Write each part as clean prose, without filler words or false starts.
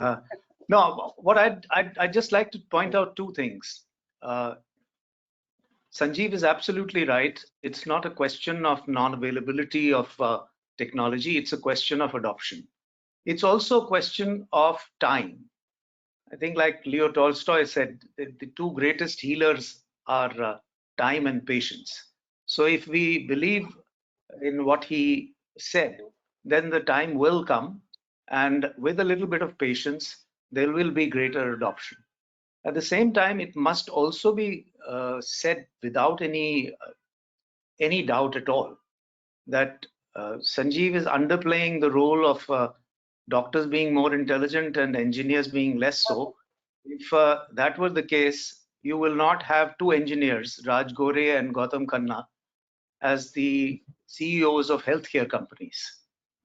Uh, no, what I'd just like to point out two things. Uh, Sanjeev is absolutely right. It's not a question of non-availability of technology. It's a question of adoption. It's also a question of time. I think, like Leo Tolstoy said, the two greatest healers are time and patience. So if we believe in what he said, then the time will come, and with a little bit of patience, there will be greater adoption. At the same time, it must also be said without any doubt at all that Sanjeev is underplaying the role of doctors being more intelligent and engineers being less so. If that were the case, you will not have two engineers, Raj Gore and Gautam Khanna, as the CEOs of healthcare companies.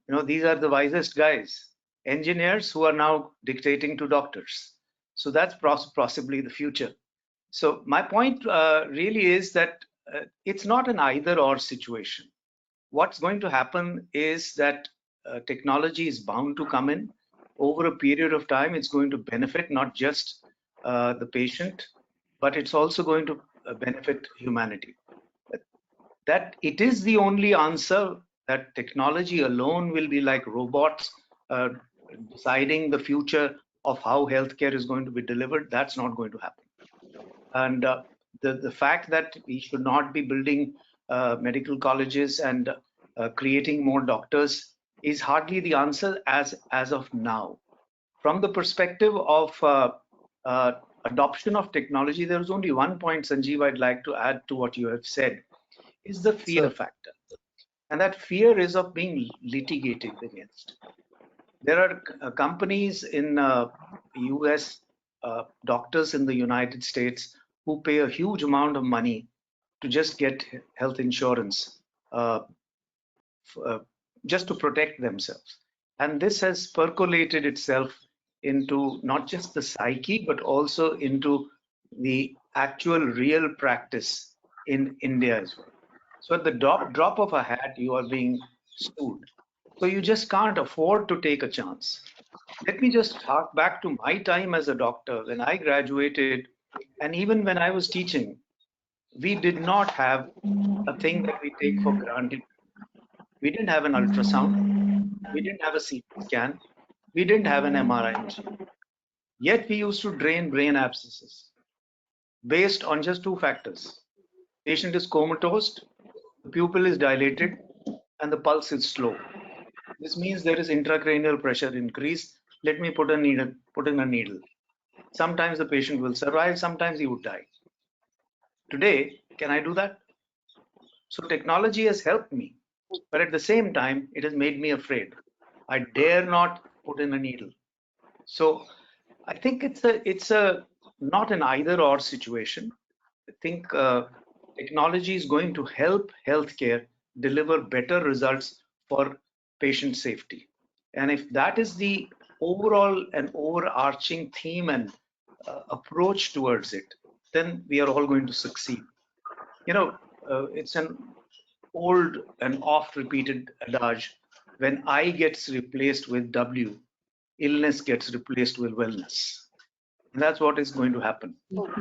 You know, these are the wisest guys, engineers who are now dictating to doctors. So that's possibly the future. So my point really is that it's not an either or situation. What's going to happen is that technology is bound to come in over a period of time. It's going to benefit not just the patient, but it's also going to benefit humanity. That it is the only answer, that technology alone will be like robots uh, deciding the future of how healthcare is going to be delivered, that's not going to happen. And the fact that we should not be building medical colleges and creating more doctors is hardly the answer as of now. From the perspective of adoption of technology, there is only one point, Sanjeev, I'd like to add to what you have said, is the fear Sir, factor. And that fear is of being litigated against. There are companies in US, doctors in the United States who pay a huge amount of money to just get health insurance, uh, uh, just to protect themselves. And this has percolated itself into not just the psyche, but also into the actual real practice in India as well. So at the drop of a hat, you are being sued. So you just can't afford to take a chance. Let me just hark back to my time as a doctor when I graduated, and even when I was teaching, we did not have a thing that we take for granted. We didn't have an ultrasound, we didn't have a CT scan, we didn't have an MRI machine. Yet we used to drain brain abscesses based on just two factors. Patient is comatose, the pupil is dilated, and the pulse is slow. This means there is intracranial pressure increase. Let me put in a needle. Sometimes the patient will survive, sometimes he would die. Today, can I do that? So technology has helped me, but at the same time, it has made me afraid. I dare not put in a needle. So I think it's a not an either or situation. I think technology is going to help healthcare deliver better results for patient safety. And if that is the overall and overarching theme and approach towards it, then we are all going to succeed. You know, it's an old and oft repeated adage: when I gets replaced with W, illness gets replaced with wellness. And that's what is going to happen.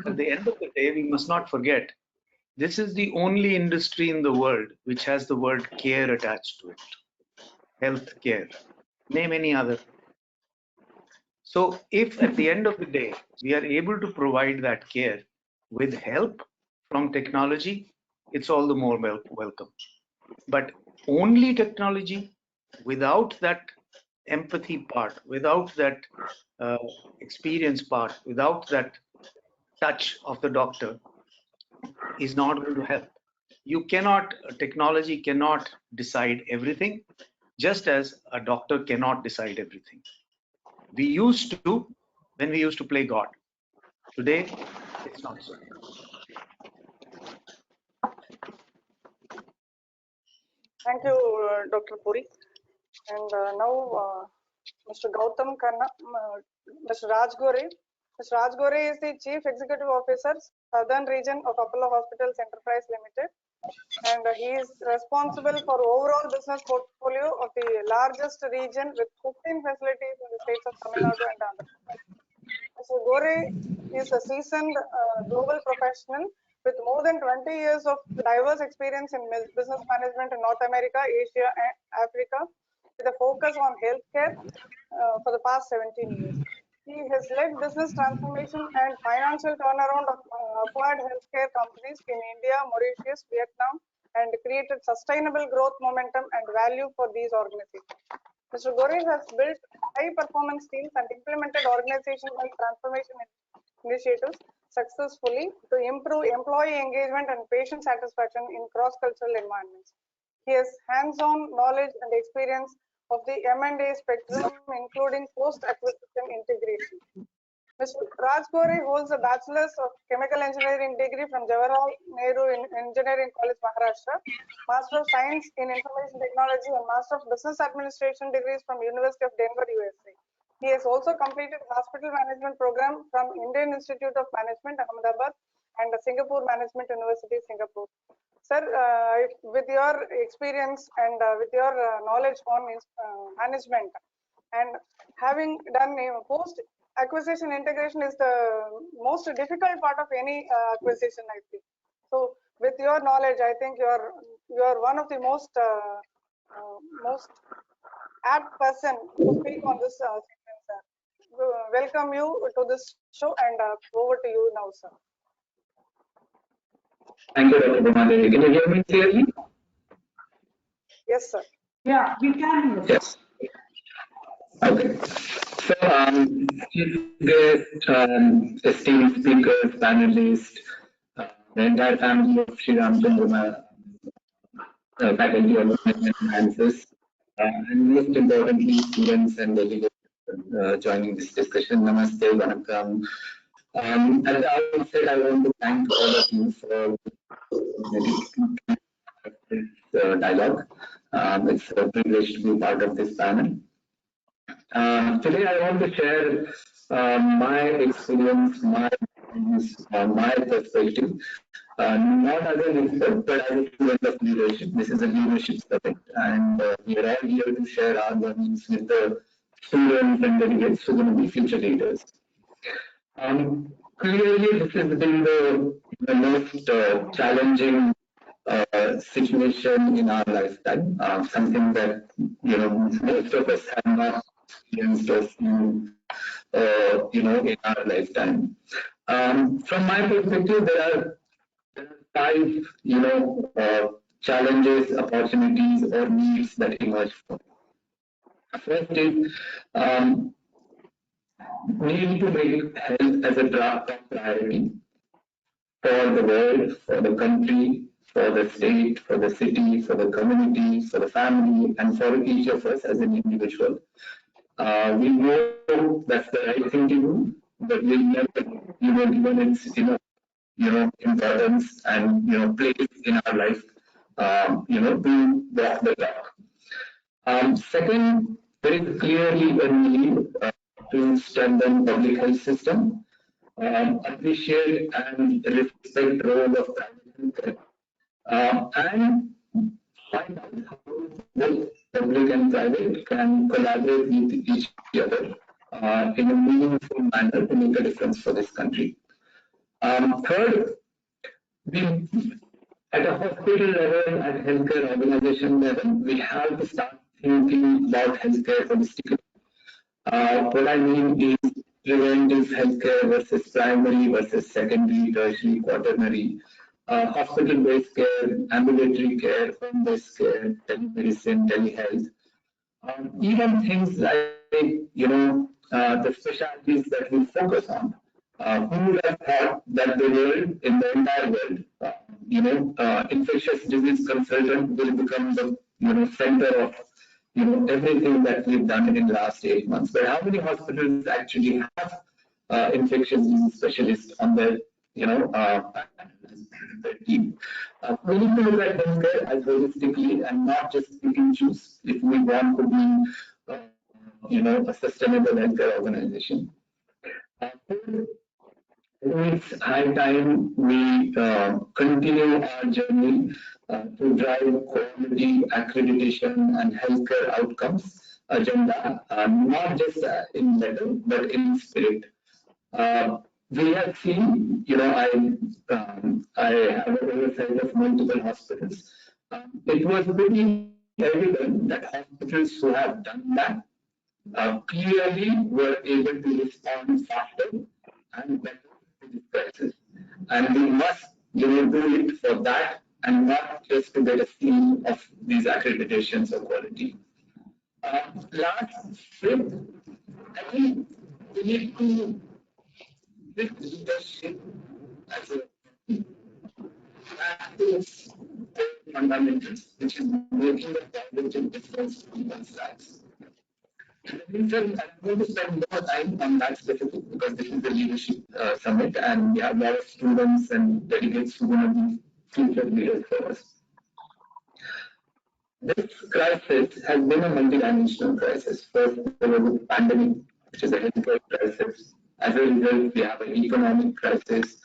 At the end of the day, we must not forget this is the only industry in the world which has the word care attached to it. Health care. Name any other. So if at the end of the day, we are able to provide that care with help from technology, it's all the more welcome. But only technology without that empathy part, without that uh, experience part, without that touch of the doctor is not going to help. You cannot, technology cannot decide everything, just as a doctor cannot decide everything. We used to when we used to play God. Today, it's not so. Thank you, Dr. Puri. And now, Mr. Gautam Khanna, Mr. Raj Gore. Mr. Raj Gore is the Chief Executive Officer, Southern Region of Apollo Hospitals Enterprise Limited. and he is responsible for overall business portfolio of the largest region with 15 facilities in the states of Tamil Nadu and Andhra Pradesh. Mr. Gore is a seasoned global professional with more than 20 years of diverse experience in business management in North America, Asia, and Africa, with a focus on healthcare for the past 17 years. He has led business transformation and financial turnaround of acquired healthcare companies in India, Mauritius, Vietnam, and created sustainable growth momentum and value for these organizations. Mr. Gore has built high-performance teams and implemented organizational transformation initiatives successfully to improve employee engagement and patient satisfaction in cross-cultural environments. He has hands-on knowledge and experience of the M&A spectrum, including post-acquisition integration. Mr. Raj Gore holds a Bachelor's of Chemical Engineering degree from Jawaharlal Nehru Engineering College, Maharashtra, Master of Science in Information Technology and Master of Business Administration degrees from University of Denver, USA. He has also completed Hospital Management Program from Indian Institute of Management, Ahmedabad, and the Singapore Management University, Singapore. Sir, with your experience and with your knowledge on management and having done post acquisition integration is the most difficult part of any acquisition, I think. So with your knowledge, I think you are one of the most apt person to speak on this segment, sir. Welcome you to this show, and over to you now, sir. Thank you, Dr. Bhumadeli. Can you hear me clearly? Yes, sir. Yeah, we can. Yes. Okay. So, chief guest, esteemed speakers, panelists, the entire family of Sri Ramchandra, faculty of management sciences, and most importantly, students and delegates joining this discussion. Namaste, Vanakkam. At the outset, I want to thank all of you for this dialogue. It's a privilege to be part of this panel. Today, I want to share my experience, my views, my perspective, not as an expert, but as a student of leadership. This is a leadership summit, and we are all here to share our learnings with the students and delegates who are going to be future leaders. Clearly, this has been the most challenging situation in our lifetime, something that most of us have not experienced or seen, in our lifetime. From my perspective, there are five, challenges, opportunities, or needs that emerge from. First is need to make health as a top priority for the world, for the country, for the state, for the city, for the community, for the family, and for each of us as an individual. We know that's the right thing to do, but we never, given its importance and place in our life, to walk the talk. Second, there is clearly a need to strengthen public health system, appreciate and respect role of private healthcare, and find out how both public and private can collaborate with each other in a meaningful manner to make a difference for this country. Third, we at a hospital level, at healthcare organization level, we have to start thinking about healthcare holistically. What I mean is preventive healthcare versus primary versus secondary, tertiary, quaternary, hospital-based care, ambulatory care, home-based care, telemedicine, telehealth, even things like the specialties that we focus on. Who would have thought that the world, in the entire world, infectious disease consultant will become the center of everything that we've done in the last 8 months. But how many hospitals actually have infectious disease specialists on their team? We need to look at healthcare as holistically and not just pick and choose if we want to be a sustainable healthcare organization. Third, I it's high time we continue our journey to drive quality accreditation and healthcare outcomes agenda, not just in letter but in spirit. We have seen, I have an oversight of multiple hospitals. It was pretty evident that hospitals who have done that clearly were able to respond faster and better to this crisis. And we must, do it for that and not just to get a feel of these accreditations of quality. Last, fifth, I think we need to with leadership as a practice fundamentals, which is making a positive difference in people's lives. I'm going to spend more time on that specific because this is the leadership summit and we have a lot of students and delegates who are going to be future leaders for us. This crisis has been a multidimensional crisis. First, there was a pandemic, which is a healthcare crisis. As a result, we have an economic crisis.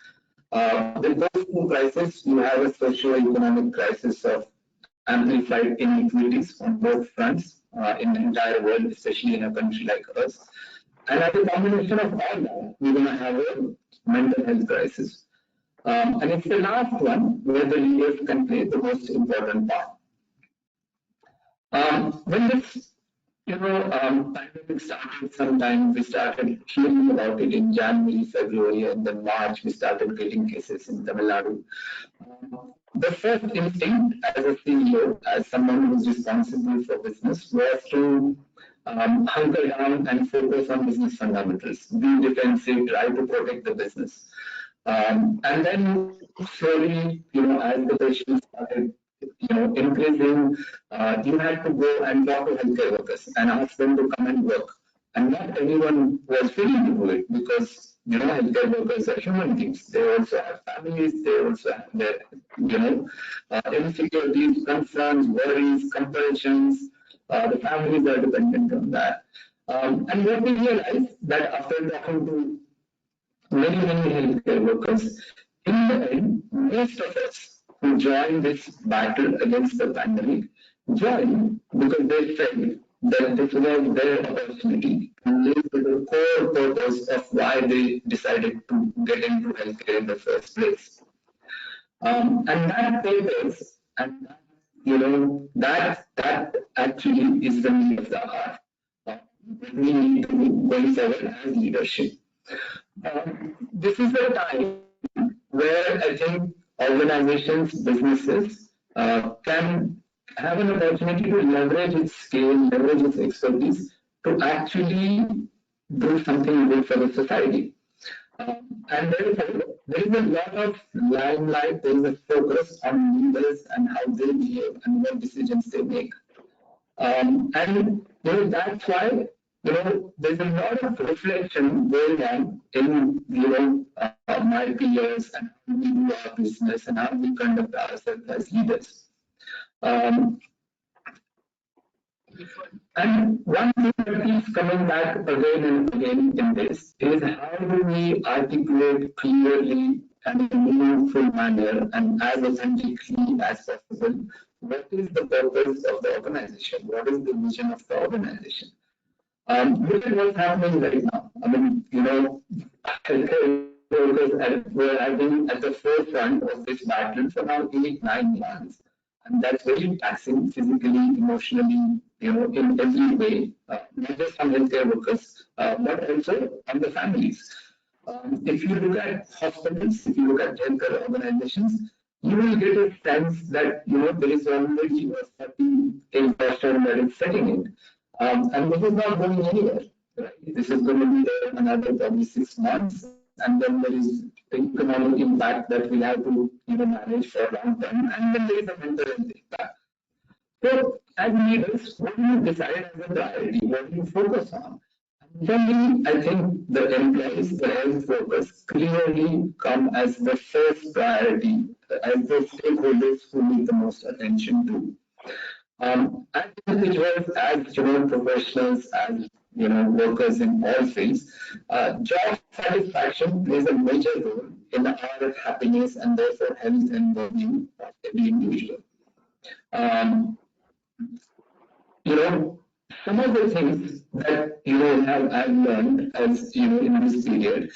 With those two crises, you have a socio-economic crisis of amplified inequities on both fronts in the entire world, especially in a country like us. And as a combination of all that, we're going to have a mental health crisis. And it's the last one where the leaders can play the most important part. When this, pandemic started sometime, we started hearing about it in January, February, and then March, we started getting cases in Tamil Nadu. The first instinct as a CEO, as someone who is responsible for business, was to hunker down and focus on business fundamentals, be defensive, try to protect the business. And then slowly, as the patients started increasing, you had to go and talk to healthcare workers and ask them to come and work. And not everyone was willing to do it because, healthcare workers are human beings. They also have families, they also have their, insecurities, concerns, worries, compulsions. The families are dependent on that. And what we realized that after talking to many healthcare workers, in the end, most of us who joined this battle against the pandemic joined because they felt that this was their opportunity to live to the core purpose of why they decided to get into healthcare in the first place. And that purpose and that actually is the need of the heart. We need to be going forward as leadership. This is the time where I think organizations, businesses can have an opportunity to leverage its scale, leverage its expertise to actually do something good for the society. And therefore, there is a lot of limelight, there is a focus on leaders and how they behave and what decisions they make. And that's why there's a lot of reflection going on in my peers and how we do our business and how we conduct ourselves as leaders. And one thing that keeps coming back again and again in this is how do we articulate clearly and in a meaningful manner and as authentically as possible what is the purpose of the organization, what is the vision of the organization. Look at what's happening right now. I mean, healthcare workers were having at the forefront of this battle for now 8-9 months. And that's very taxing physically, emotionally, in every way, not just on healthcare workers, but also on the families. If you look at hospitals, if you look at healthcare organizations, you will get a sense that there is already a certain exhaustion that is setting in. And this is not going anywhere. Right? This is going to be there another probably 6 months, and then there is the economic impact that we have to manage for long term, and then there is a mental health impact. So, as leaders, what do you decide as a priority? What do you focus on? Generally, I think the employees, the health focus clearly come as the first priority, as the stakeholders who need the most attention to. As individuals, as professionals, as workers in all fields. Job satisfaction plays a major role in our happiness and therefore health and well-being of every individual. Um, you know, some of the things that I've learned as in this period,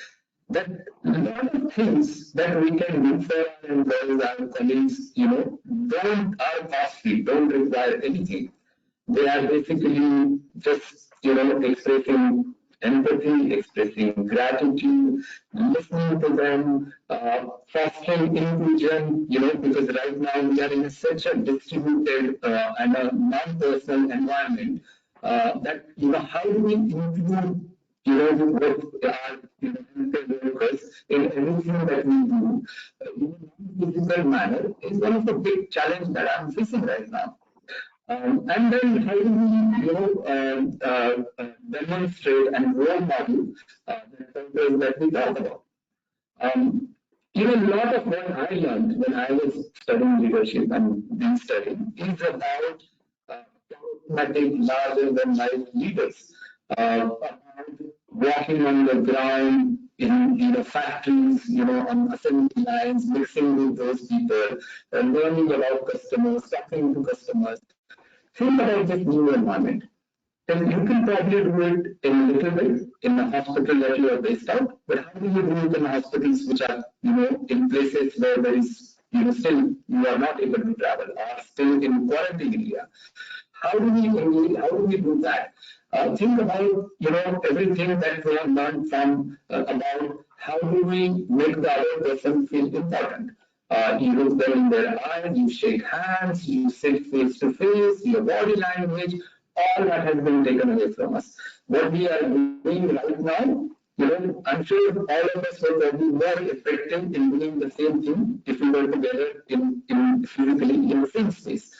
that a lot of things that we can do for our employees, our colleagues, don't are costly, don't require anything. They are basically just expressing empathy, expressing gratitude, listening to them, fostering inclusion. Because right now we are in such a distributed and a non-personal environment that how do we include what our workers in everything that we do in a physical manner is one of the big challenges that I'm facing right now. And then how do we, demonstrate and role model the purpose that we talk about? Um, a lot of what I learned when I was studying leadership and been studying is about charismatic, larger than life leaders, about walking on the ground in factories, on assembly lines, mixing with those people, learning about customers, talking to customers. Think about this new environment. Then you can probably do it in a little bit in the hospital that you are based out, but how do you do it in hospitals which are, in places where there is, still you are not able to travel or still in quarantine area? How do we engage? How do we do that? Think about, everything that we have learned from about how do we make the other person feel important. You look them in their eyes, you shake hands, you sit face to face, your body language, all that has been taken away from us. What we are doing right now, I'm sure all of us will be more effective in doing the same thing if we were together in physically in the same space.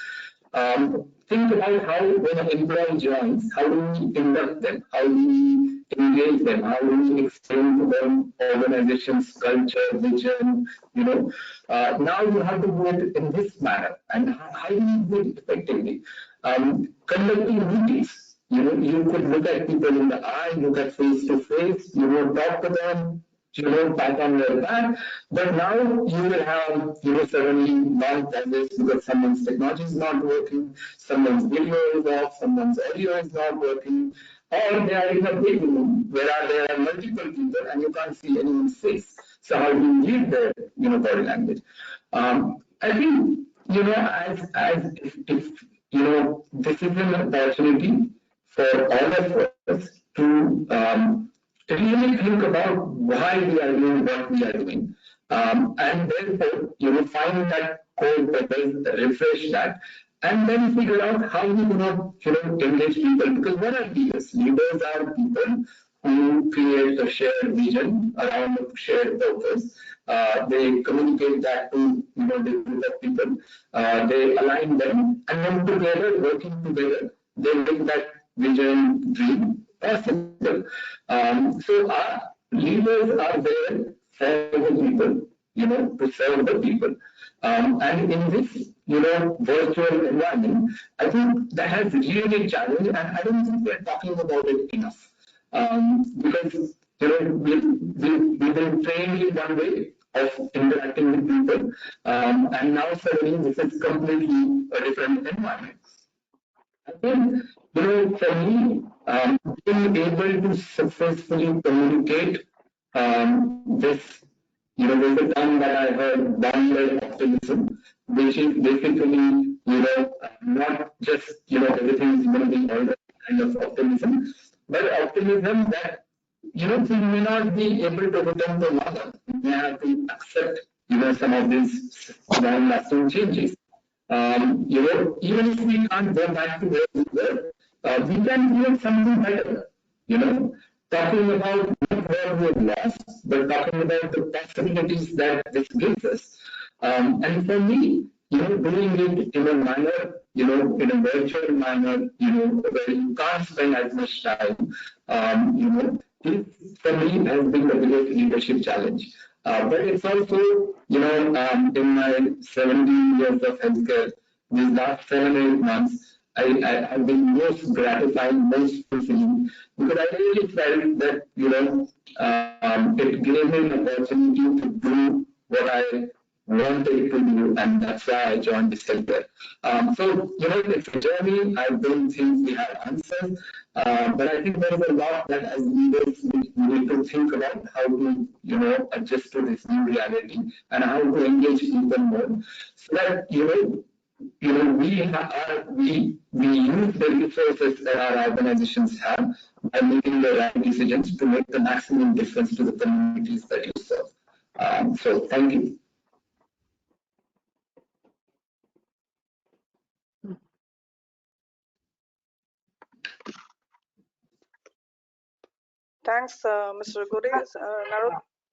Think about how when an employee joins, how do we induct them? How do we engage them? How do we explain to them organization's culture, vision? Now you have to do it in this manner. And how do you do it effectively? Conducting meetings. You could look at people in the eye, look at face to face, talk to them, pat on their back. But now you will have, suddenly non-pauses because someone's technology is not working, someone's video is off, someone's audio is not working, or they are in a big room where there are multiple people and you can't see anyone's face. So how do you read their, body language? I think, as if this is an opportunity for all of us to really think about why we are doing what we are doing. And therefore, find that core purpose, refresh that, and then figure out how we engage people. Because what are leaders? Leaders are people who create a shared vision around a shared purpose. They communicate that to the group of people. They align them, and then together, working together, they make that vision, dream possible. So our leaders are there for the people, to serve the people. And in this, virtual environment, I think that has really challenged, and I don't think we're talking about it enough. Because we've been trained in one way of interacting with people, and now suddenly this is completely a different environment. I think, for me, being able to successfully communicate this, there's a term that I heard, boundless optimism, which is basically, not just, everything is going to be all kind of optimism, but optimism that, we may not be able to return to normal. We may have to accept, some of these long-lasting changes. Even if we can't go back to where we were, we can create something better. Talking about not where we have lost, but talking about the possibilities that this gives us. And for me, doing it in a manner, in a virtual manner, where you can't spend as much time, this for me has been the biggest leadership challenge. But it's also, in my 17 years of healthcare, these last 7 or 8 months, have been most gratifying, most fulfilling, because I really felt that, it gave me an opportunity to do what I wanted to do, and that's why I joined this sector. It's a journey. I don't think we have answers, but I think there's a lot that as leaders we need to think about how to, adjust to this new reality and how to engage people more, so that we use the resources that our organizations have by making the right decisions to make the maximum difference to the communities that you serve. So thank you. Thanks, Mr. Gore,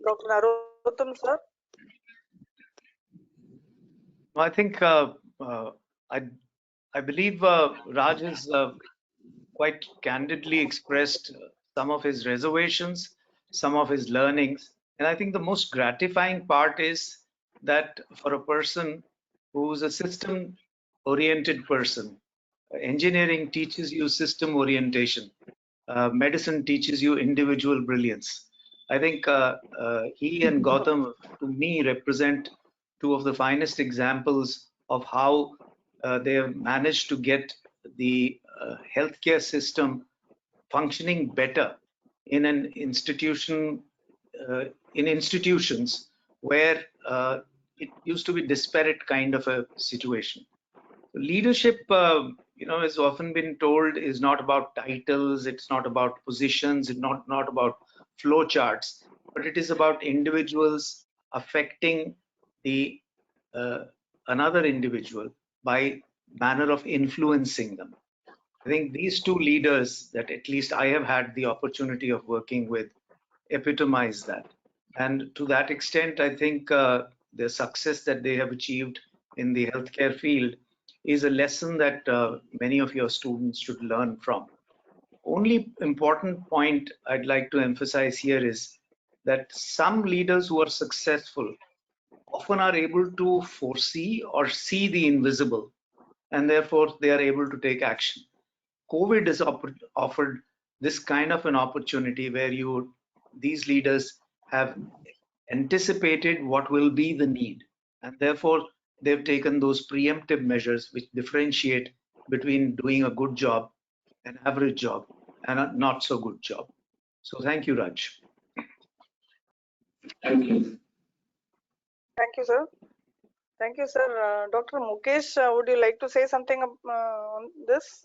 Dr. Narottam, sir. I think I believe Raj has quite candidly expressed some of his reservations, some of his learnings, and I think the most gratifying part is that for a person who's a system-oriented person, engineering teaches you system orientation. Medicine teaches you individual brilliance. I think he and Gautam, to me, represent two of the finest examples of how they have managed to get the healthcare system functioning better in an institution, in institutions where it used to be disparate kind of a situation. Leadership, has often been told is not about titles, it's not about positions, it's not about flow charts, but it is about individuals affecting the another individual by manner of influencing them. I think these two leaders that at least I have had the opportunity of working with epitomize that. And to that extent, I think the success that they have achieved in the healthcare field is a lesson that many of your students should learn from. Only important point I'd like to emphasize here is that some leaders who are successful often are able to foresee or see the invisible, and therefore they are able to take action. COVID has offered this kind of an opportunity where these leaders have anticipated what will be the need, and therefore they've taken those preemptive measures which differentiate between doing a good job, an average job, and a not so good job. So thank you, Raj. Thank you. Thank you, sir. Thank you, sir. Dr. Mukesh, would you like to say something on this?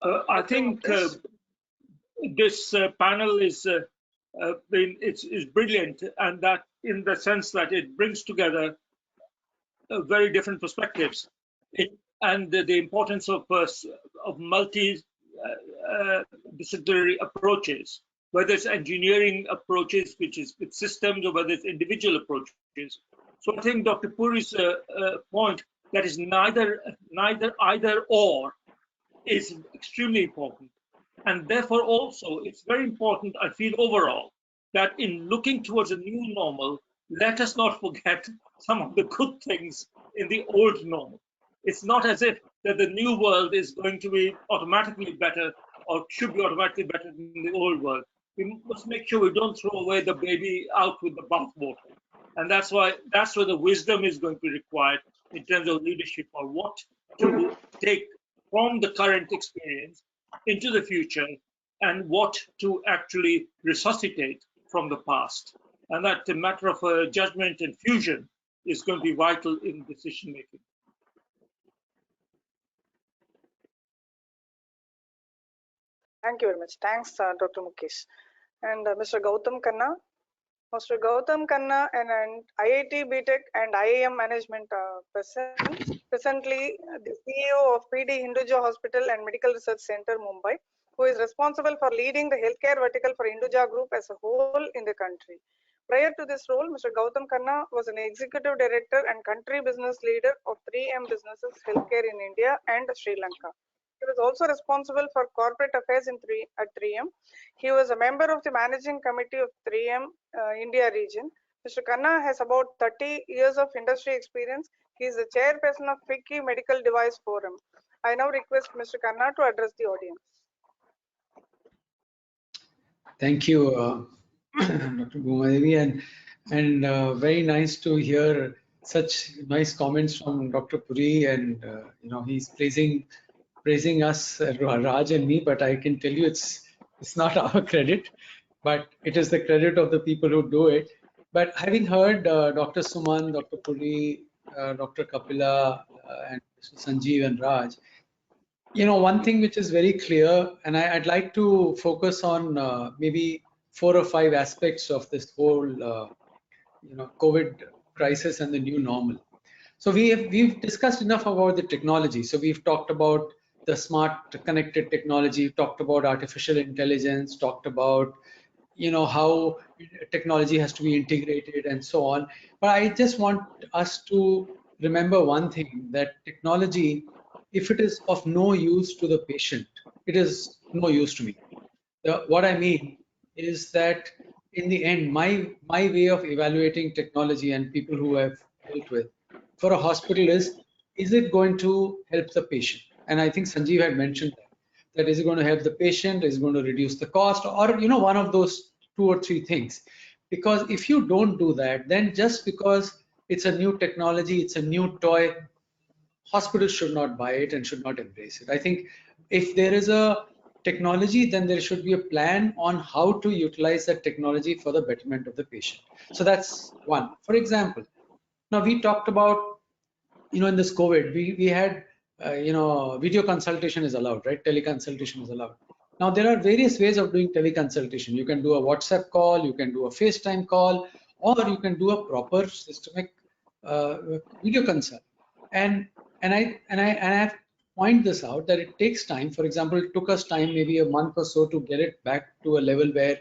I think this panel is brilliant, and that in the sense that it brings together very different perspectives, and the importance of multi-disciplinary approaches, whether it's engineering approaches, which is with systems, or whether it's individual approaches. So I think Dr. Puri's point that is neither either or is extremely important. And therefore also it's very important, I feel overall, that in looking towards a new normal, let us not forget some of the good things in the old normal. It's not as if that the new world is going to be automatically better or should be automatically better than the old world. We must make sure we don't throw away the baby out with the bathwater. And that's where the wisdom is going to be required in terms of leadership, or what to take from the current experience into the future and what to actually resuscitate from the past. And that the matter of judgment and fusion is going to be vital in decision making. Thank you very much. Thanks, Dr. Mukesh. And Mr. Gautam Khanna. Mr. Gautam Khanna, an IIT BTech and IIM management person, presently the CEO of PD Hinduja Hospital and Medical Research Center, Mumbai, who is responsible for leading the healthcare vertical for Hinduja Group as a whole in the country. Prior to this role, Mr. Gautam Khanna was an executive director and country business leader of 3M Businesses Healthcare in India and Sri Lanka. He was also responsible for corporate affairs at 3M. He was a member of the managing committee of 3M India region, Mr. Khanna has about 30 years of industry experience. He is the chairperson of FICCI Medical Device Forum. I now request Mr. Khanna to address the audience. Thank you, Dr. Bhumadevi, and very nice to hear such nice comments from Dr. Puri, and he's praising us, Raj and me, but I can tell you it's not our credit, but it is the credit of the people who do it. But having heard Dr. Suman, Dr. Puri, Dr. Kapila, and Mr. Sanjeev and Raj, one thing which is very clear, and I'd like to focus on maybe 4 or 5 aspects of this whole, COVID crisis and the new normal. So we've discussed enough about the technology. So we've talked about the smart connected technology, talked about artificial intelligence, talked about how technology has to be integrated and so on. But I just want us to remember one thing, that technology, if it is of no use to the patient, it is no use to me. What I mean is that in the end, my way of evaluating technology and people who have dealt with for a hospital is it going to help the patient? And I think Sanjeev had mentioned that is it going to help the patient, is it going to reduce the cost, or one of those 2 or 3 things. Because if you don't do that, then just because it's a new technology, it's a new toy, hospitals should not buy it and should not embrace it. I think if there is a technology, then there should be a plan on how to utilize that technology for the betterment of the patient. So that's one. For example, now we talked about, in this COVID, we had, video consultation is allowed, right? Teleconsultation is allowed. Now there are various ways of doing teleconsultation. You can do a WhatsApp call, you can do a FaceTime call, or you can do a proper systemic video consult. And I have point this out that it takes time. For example, it took us time, maybe a month or so, to get it back to a level where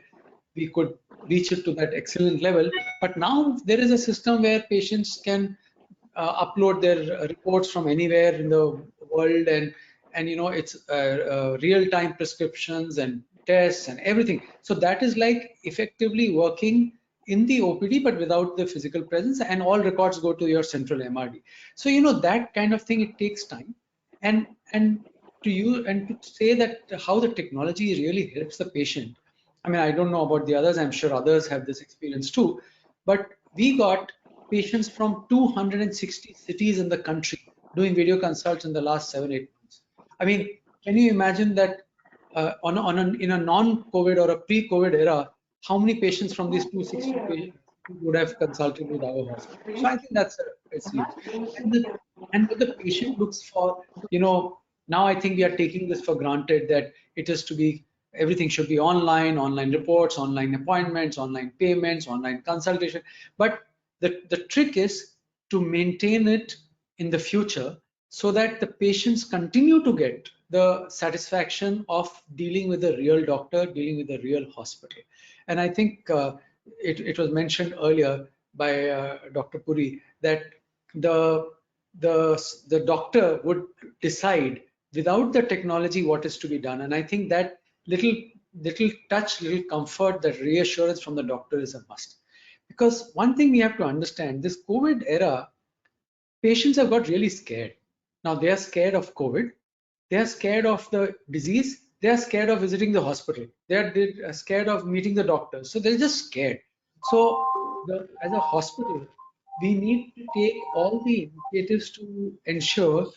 we could reach it to that excellent level. But now there is a system where patients can upload their reports from anywhere in the world, and it's real-time prescriptions and tests and everything. So that is like effectively working in the OPD, but without the physical presence, and all records go to your central MRD. So that kind of thing, it takes time, and to say that how the technology really helps the patient. I mean, I don't know about the others. I'm sure others have this experience too, but we got patients from 260 cities in the country doing video consults in the last 7-8 months. I mean, can you imagine that in a non-COVID or a pre-COVID era, how many patients from these 260 patients would have consulted with our hospital? So I think that's huge. And what the patient looks for, now I think we are taking this for granted that it is to be, everything should be online reports, online appointments, online payments, online consultation. But the trick is to maintain it in the future so that the patients continue to get the satisfaction of dealing with a real doctor, dealing with a real hospital. And I think it was mentioned earlier by Dr. Puri that the doctor would decide without the technology what is to be done. And I think that little touch, little comfort, that reassurance from the doctor is a must. Because one thing we have to understand, this COVID era, patients have got really scared. Now they are scared of COVID, they are scared of the disease, they are scared of visiting the hospital, they are scared of meeting the doctor. So they're just scared. So as a hospital, we need to take all the initiatives to ensure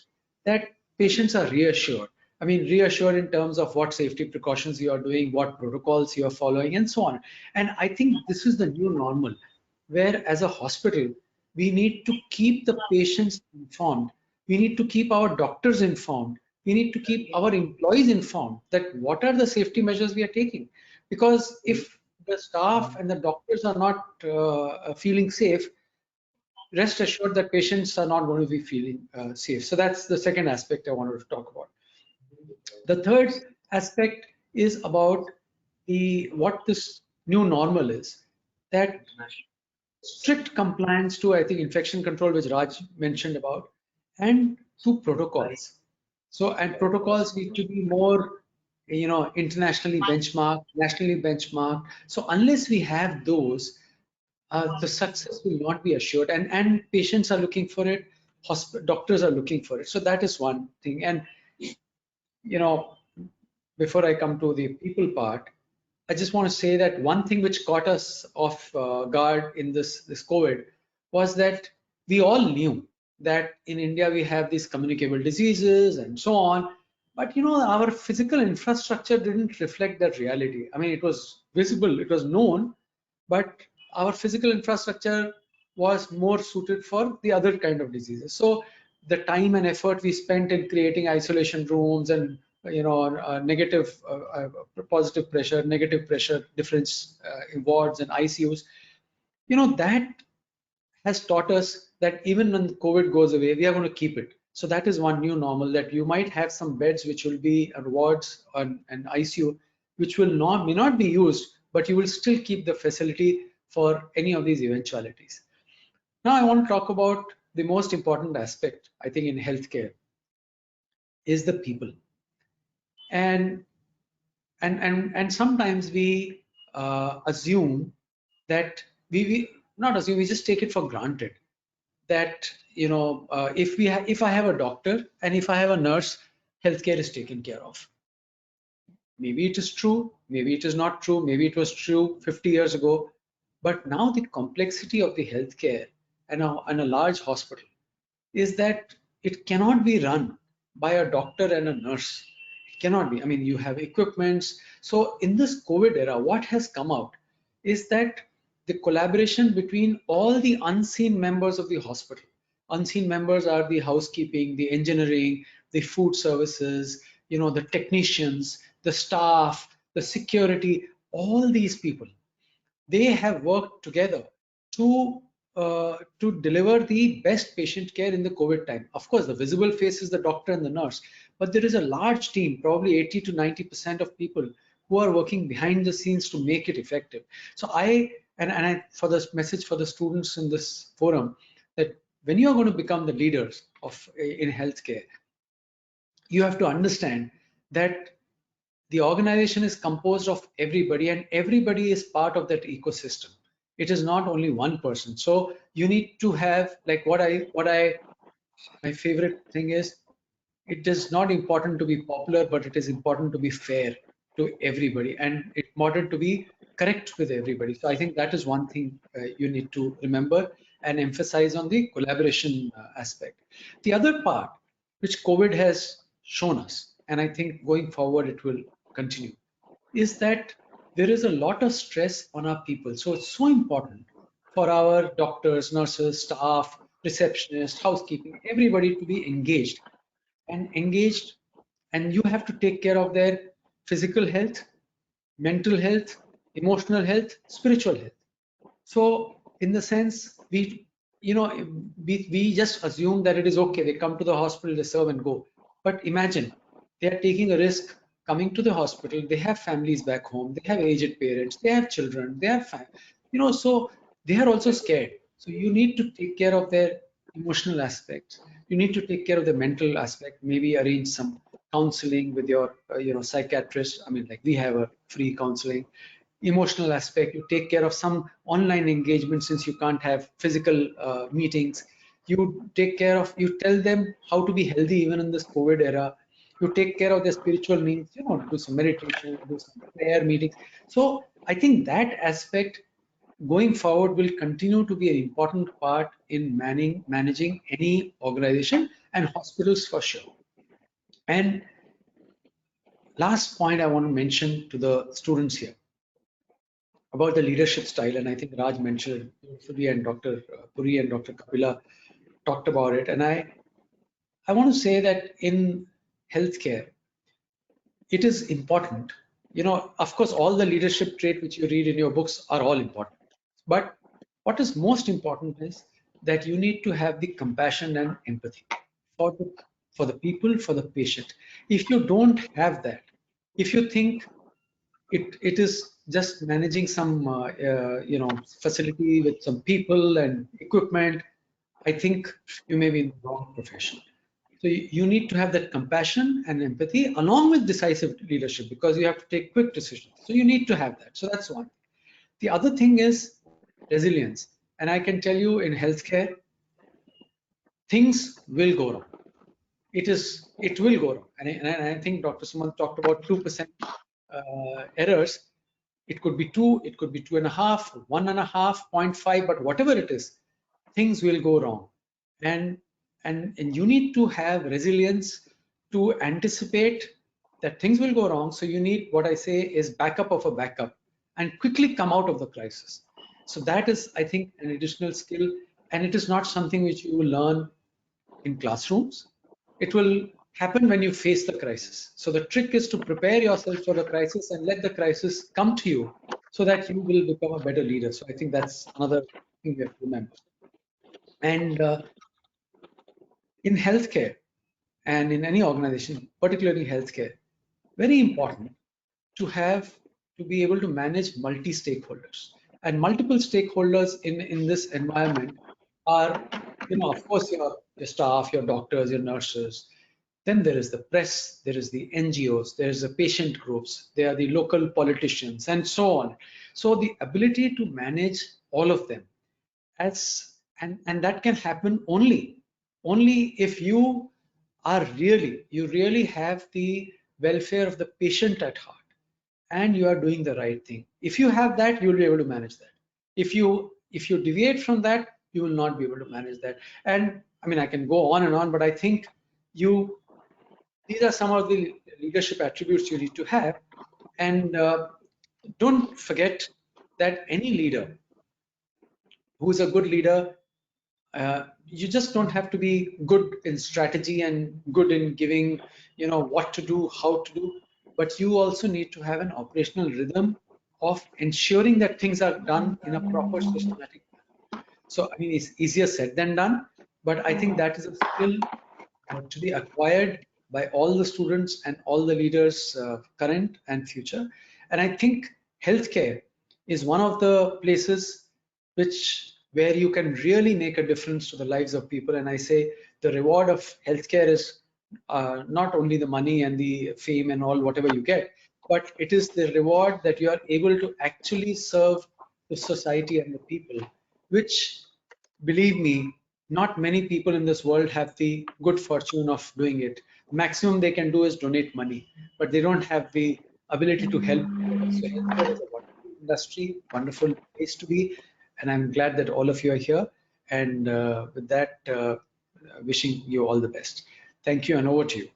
that patients are reassured. I mean, reassured in terms of what safety precautions you are doing, what protocols you are following, and so on. And I think this is the new normal, where as a hospital, we need to keep the patients informed. We need to keep our doctors informed. We need to keep our employees informed that what are the safety measures we are taking. Because if the staff and the doctors are not feeling safe, rest assured that patients are not going to be feeling safe. So that's the second aspect I wanted to talk about. The third aspect is about what this new normal is, that strict compliance to, I think, infection control, which Raj mentioned about, and to protocols. So, and protocols need to be more, internationally benchmarked, nationally benchmarked. So unless we have those, the success will not be assured, and patients are looking for it, doctors are looking for it. So that is one thing. And before I come to the people part, I just want to say that one thing which caught us off guard in this COVID was that we all knew that in India we have these communicable diseases and so on, but our physical infrastructure didn't reflect that reality. I mean, it was visible, it was known, but our physical infrastructure was more suited for the other kind of diseases. So the time and effort we spent in creating isolation rooms and negative positive pressure, negative pressure difference in wards and ICUs, that has taught us that even when COVID goes away, we are going to keep it. So that is one new normal, that you might have some beds which will be wards and ICU, which may not be used, but you will still keep the facility for any of these eventualities. Now I want to talk about the most important aspect, I think, in healthcare is the people. And sometimes we assume that we not assume, we just take it for granted that if I have a doctor and if I have a nurse, healthcare is taken care of. Maybe it is true, maybe it is not true, maybe it was true 50 years ago, but now the complexity of the healthcare and a large hospital is that it cannot be run by a doctor and a nurse. It cannot be. I mean, you have equipments. So in this COVID era, what has come out is that the collaboration between all the unseen members of the hospital. Unseen members are the housekeeping, the engineering, the food services, the technicians, the staff, the security, all these people. They have worked together to deliver the best patient care in the COVID time. Of course, the visible face is the doctor and the nurse, but there is a large team, probably 80 to 90% of people who are working behind the scenes to make it effective. So for this message for the students in this forum, that when you are going to become the leaders in healthcare, you have to understand that the organization is composed of everybody, and everybody is part of that ecosystem. It is not only one person. So you need to have, like my favorite thing is, it is not important to be popular, but it is important to be fair to everybody, and it's important to be correct with everybody. So I think that is one thing you need to remember and emphasize on the collaboration aspect. The other part which COVID has shown us, and I think going forward it will continue, is that there is a lot of stress on our people. So it's so important for our doctors, nurses, staff, receptionists, housekeeping, everybody to be engaged, and you have to take care of their physical health, mental health, emotional health, spiritual health. So in the sense, we just assume that it is okay, they come to the hospital, they serve and go. But imagine, they are taking a risk coming to the hospital, they have families back home, they have aged parents, they have children, they have so they are also scared. So you need to take care of their emotional aspects, you need to take care of the mental aspect, maybe arrange some counseling with your psychiatrist. I mean, like, we have a free counseling. Emotional aspect, you take care of some online engagement since you can't have physical meetings. You tell them how to be healthy even in this COVID era. You take care of their spiritual needs, do some meditation, do some prayer meetings. So I think that aspect going forward will continue to be an important part in managing any organization, and hospitals for sure. And last point I want to mention to the students here about the leadership style, and I think Raj mentioned beautifully, and Dr. Puri and Dr. Kapila talked about it. And I want to say that in healthcare, it is important. Of course, all the leadership traits which you read in your books are all important. But what is most important is that you need to have the compassion and empathy for the people, for the patient. If you don't have that, if you think it is just managing some facility with some people and equipment, I think you may be in the wrong profession. So you need to have that compassion and empathy along with decisive leadership, because you have to take quick decisions. So you need to have that. So that's one. The other thing is resilience. And I can tell you in healthcare, things will go wrong. It will go wrong. And I think Dr. Sumant talked about 2% errors. It could be 2, it could be 2.5, 1.5, 0.5, but whatever it is, things will go wrong. And you need to have resilience to anticipate that things will go wrong. So you need, what I say is, backup of a backup, and quickly come out of the crisis. So that is, I think, an additional skill, and it is not something which you will learn in classrooms. It will happen when you face the crisis. So the trick is to prepare yourself for the crisis and let the crisis come to you so that you will become a better leader. So I think that's another thing we have to remember. And in healthcare and in any organization, particularly healthcare, very important to be able to manage multi-stakeholders. And multiple stakeholders in this environment are, of course, your staff, your doctors, your nurses. Then there is the press, there is the NGOs, there is the patient groups, there are the local politicians, and so on. So the ability to manage all of them, and that can happen only if you really have the welfare of the patient at heart, and you are doing the right thing. If you have that, you'll be able to manage that. If you deviate from that, you will not be able to manage that. And I mean, I can go on and on, but I think these are some of the leadership attributes you need to have. And don't forget that any leader who is a good leader, you just don't have to be good in strategy and good in giving, what to do, how to do, but you also need to have an operational rhythm of ensuring that things are done in a proper systematic manner. So, I mean, it's easier said than done, but I think that is a skill to be acquired by all the students and all the leaders, current and future. And I think healthcare is one of the places where you can really make a difference to the lives of people. And I say the reward of healthcare is not only the money and the fame and all whatever you get, but it is the reward that you are able to actually serve the society and the people, which, believe me, not many people in this world have the good fortune of doing it. Maximum they can do is donate money, but they don't have the ability to help people. So healthcare is a wonderful industry, wonderful place to be, and I'm glad that all of you are here. And with that, wishing you all the best. Thank you, and over to you.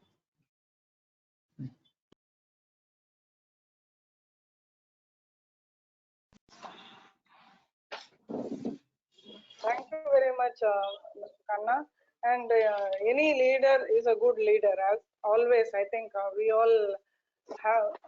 Thank you very much, Mr. Khanna. And any leader is a good leader. As always, I think we all have